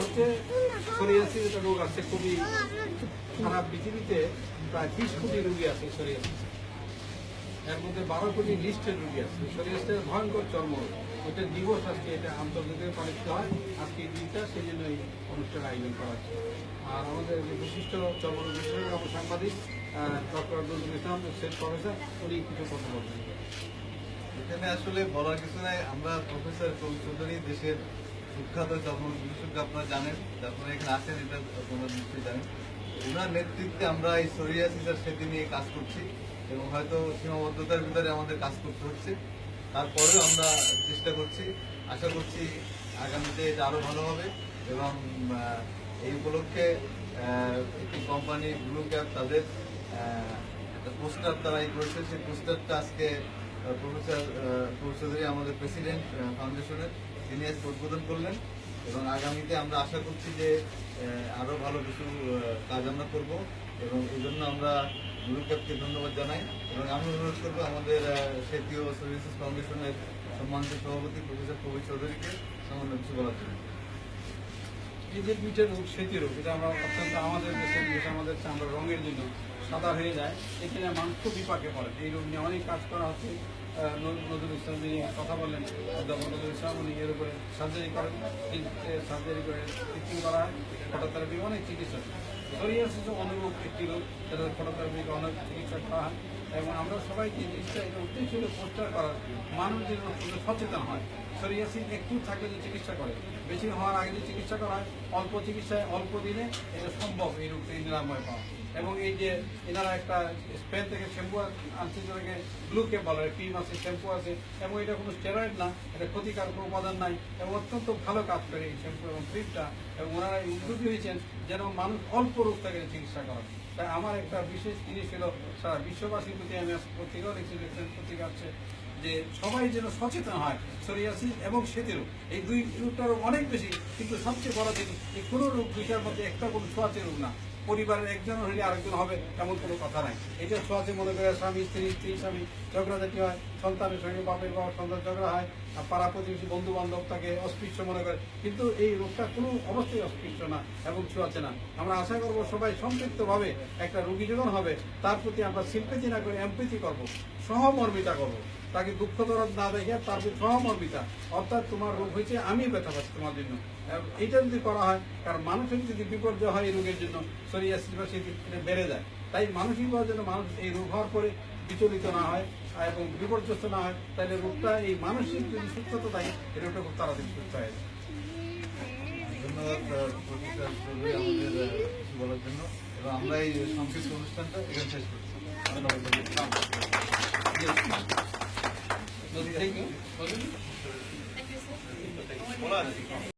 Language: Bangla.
হচ্ছে সোরিয়াসিস একটা রোগ আছে, খুবই সারা পৃথিবীতে প্রায় 30 কোটি রোগী আছে সোরিয়াসিস। এর মধ্যে 12 কোটি লিস্টেড রোগী আছে। সোরিয়াসিস ভয়ঙ্কর চর্মরোগ। ওটা দিবস আজকে এটা আন্তর্জাতিক পালিত হয় আজকে এই দিনটা, সেই জন্য এই অনুষ্ঠানের আয়োজন করা হচ্ছে। আর আমাদের যে বিশিষ্ট চর্মরোগ বিশেষজ্ঞ আমার সাংবাদিক doctor Nazrul Islam set professor, উনি কিছু কথা বলবেন। এখানে আসলে বলার কিছু নাই। আমরা প্রফেসর কবি চৌধুরী দেশের সুখ্যাত চর্মরোগ বিশেষজ্ঞ, আপনারা জানেন, আপনারা এখানে আছেন, এটা আপনারা নিশ্চয়ই জানেন। ওনার নেতৃত্বে আমরা এই সোরিয়াসিসের সেটি নিয়ে কাজ করছি এবং হয়তো সীমাবদ্ধতার ভিতরে আমাদের কাজ করতে হচ্ছে। তারপরেও আমরা চেষ্টা করছি, আশা করছি আগামীতে এটা আরও ভালো হবে। এবং এই উপলক্ষে একটি কোম্পানি ব্লু ক্যাপ তাদের একটা পোস্টার তারা করেছে, সেই পোস্টারটা আজকে প্রফেসর চৌধুরী আমাদের প্রেসিডেন্ট ফাউন্ডেশনের তিনি আজকে উদ্বোধন করলেন। এবং আগামীতে আমরা আশা করছি যে আরও ভালো কিছু কাজ আমরা করব এবং এই জন্য আমরা ব্লু ক্যাপকে ধন্যবাদ জানাই। এবং আমি অনুরোধ করবো আমাদের সেতীয় সোরিয়াসিস ফাউন্ডেশনের সম্মানিত সভাপতি প্রফেসর কবি চৌধুরীকে সামান্য কিছু বলার জন্য। এই যে দুইটা রোগ, সেতী রোগ, এটা আমরা অত্যন্ত আমাদের দেশের যেটা আমাদের চামড়া রঙের জন্য সাদা হয়ে যায়, এখানে মানুষ খুব বিপাকে পড়ে। এই রোগ নিয়ে অনেক কাজ করা হচ্ছে। নজরুল ইসলাম যিনি কথা বললেন, নজরুল ইসলাম উনি এর উপরে সার্জারি করেন, সার্জারি করে ট্রিটমেন্ট করা হয়, ফটোথেরাপি অনেক চিকিৎসা। সোরিয়াসিস অনুরূপ একটি রোগ, যেটা ফটোথেরাপিকে অনেক চিকিৎসা করা হয়। এবং আমরা সবাইকে জিনিসটা এটা উদ্দেশ্য হলো পোস্টার করার, মানুষ যেন সচেতন হয়। সোরিয়াসিস একটু থাকলে যে চিকিৎসা করে, বেশি হওয়ার আগে যে চিকিৎসা করা হয়, অল্প চিকিৎসায় অল্প দিনে এটা সম্ভব এই রোগ থেকে নিরাময় পাওয়া। এবং এই যে এনারা একটা স্পেন থেকে শ্যাম্পু আনছে, যেটাকে ব্লু ক্যাপ বলা হয়, ক্রিম আছে, শ্যাম্পু আছে, এবং এটা কোনো স্টেরয়েড না, এটা ক্ষতিকারক কোনো উপাদান নাই এবং অত্যন্ত ভালো কাজ করে এই শ্যাম্পু এবং ক্রিমটা। এবং ওনারা উদ্যোগী হয়েছেন যেন মানুষ অল্প রোগ থেকে চিকিৎসা করেন। তাই আমার একটা বিশেষ জিনিস ছিল, সারা বিশ্ববাসীর প্রতি আমি পত্রিকাও লিখছি, পত্রিকা আছে যে সবাই যেন সচেতন হয়। সোরিয়াসিস এবং সেতী রোগ, এই দুই রোগটার অনেক বেশি, কিন্তু সবচেয়ে বড় জিনিস এই কোনো রোগ দুইটার মধ্যে একটা কোনো ছোঁয়াচে রোগ না। পরিবারের একজন হলে আরেকজন হবে এমন কোনো কথা নাই। এটা ছোঁয়াচে মনে করে স্বামী স্ত্রী, স্ত্রী স্বামী ঝগড়াঝাটি হয়, সন্তানের সঙ্গে বাপের বাবা সন্তান ঝগড়া হয়, আর পাড়া প্রতিবেশী বন্ধু বান্ধব তাকে অস্পৃশ্য মনে করে। কিন্তু এই রোগটা কোনো অবস্থায় অস্পৃশ্য না এবং ছোঁয়াচে না। আমরা আশা করবো সবাই সম্পৃক্তভাবে একটা রোগী যখন হবে তার প্রতি আমরা সিম্পেথি না করে এমপ্যাথি করবো, সহমর্মিতা করবো, তাকে দুঃখ দরদ না দেখে তার প্রতি সহমর্মিতা, অর্থাৎ তোমার রোগ হয়েছে আমি ব্যথা পাচ্ছি তোমার জন্য, এইটা যদি করা হয়। কারণ মানুষের যদি বিপর্যয় হয় এই রোগের জন্য, সোরিয়াসিস বা সেটি বেড়ে যায়। তাই মানসিকভাবে যেন মানুষ এই রোগ হওয়ার পরে বিচলিত না হয় এবং বিপর্যস্ত না হয়, তাহলে রোগটা এই মানসিক যদি সুস্থতা থাকে, এই রোগটা খুব তাড়াতাড়ি সুস্থ হয়ে যায়। ধন্যবাদ প্রফেসর চৌধুরী আমাদের কিছু বলার জন্য। এবং আমরা এই সংক্ষিপ্ত অনুষ্ঠানটা এখানে শেষ করছি। ধন্যবাদ।